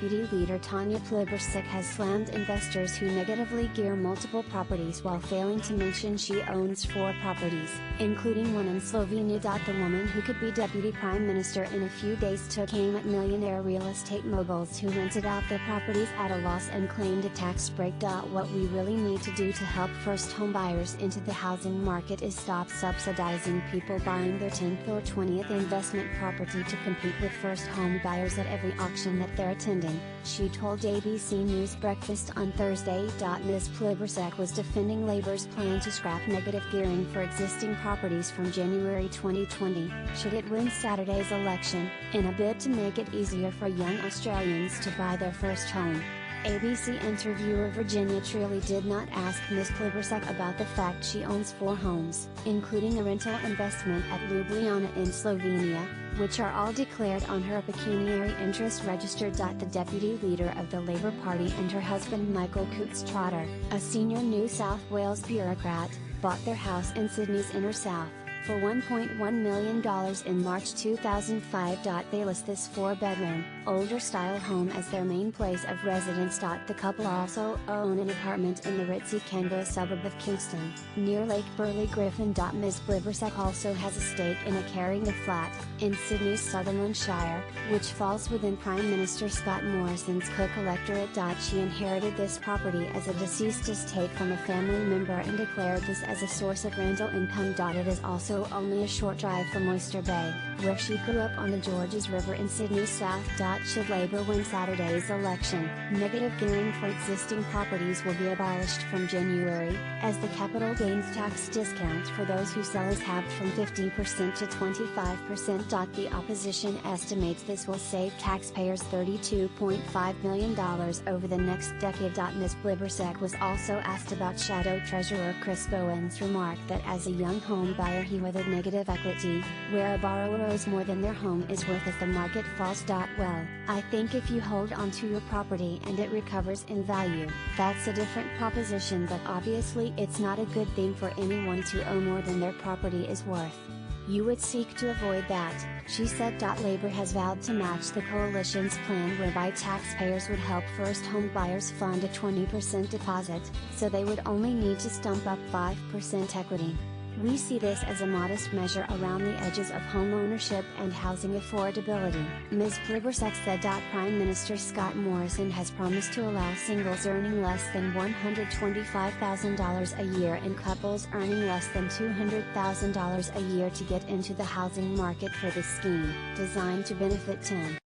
Deputy Leader Tanya Plibersek has slammed investors who negatively gear multiple properties while failing to mention she owns 4 properties, including one in Slovenia. The woman who could be Deputy Prime Minister in a few days took aim at millionaire real estate moguls who rented out their properties at a loss and claimed a tax break. What we really need to do to help first home buyers into the housing market is stop subsidizing people buying their 10th or 20th investment property to compete with first home buyers at every auction that they're attending, she told ABC News Breakfast on Thursday. Ms. Plibersek was defending Labour's plan to scrap negative gearing for existing properties from January 2020, should it win Saturday's election, in a bid to make it easier for young Australians to buy their first home. ABC interviewer Virginia Trilly did not ask Ms. Plibersek about the fact she owns 4 homes, including a rental investment at Ljubljana in Slovenia, which are all declared on her pecuniary interest register. The deputy leader of the Labour Party and her husband Michael Coates-Trotter, a senior New South Wales bureaucrat, bought their house in Sydney's inner south for $1.1 million in March 2005. They list this 4-bedroom, older-style home as their main place of residence. The couple also own an apartment in the ritzy Canberra suburb of Kingston, near Lake Burley Griffin. Ms. Plibersek also has a stake in a Carringer flat, in Sydney's Sutherland Shire, which falls within Prime Minister Scott Morrison's Cook electorate. She inherited this property as a deceased estate from a family member and declared this as a source of rental income. It is also only a short drive from Oyster Bay, where she grew up on the Georges River in Sydney's south. Should Labour win Saturday's election, negative gearing for existing properties will be abolished from January, as the capital gains tax discount for those who sell is halved from 50% to 25%. The opposition estimates this will save taxpayers $32.5 million over the next decade. Ms. Plibersek was also asked about Shadow Treasurer Chris Bowen's remark that as a young home buyer he weathered negative equity, where a borrower owes more than their home is worth as the market falls. Well, I think if you hold onto your property and it recovers in value, that's a different proposition, but obviously it's not a good thing for anyone to owe more than their property is worth. You would seek to avoid that, she said. Labour has vowed to match the coalition's plan whereby taxpayers would help first home buyers fund a 20% deposit, so they would only need to stump up 5% equity. We see this as a modest measure around the edges of home ownership and housing affordability, Ms. Plibersek said. Prime Minister Scott Morrison has promised to allow singles earning less than $125,000 a year and couples earning less than $200,000 a year to get into the housing market for this scheme, designed to benefit 10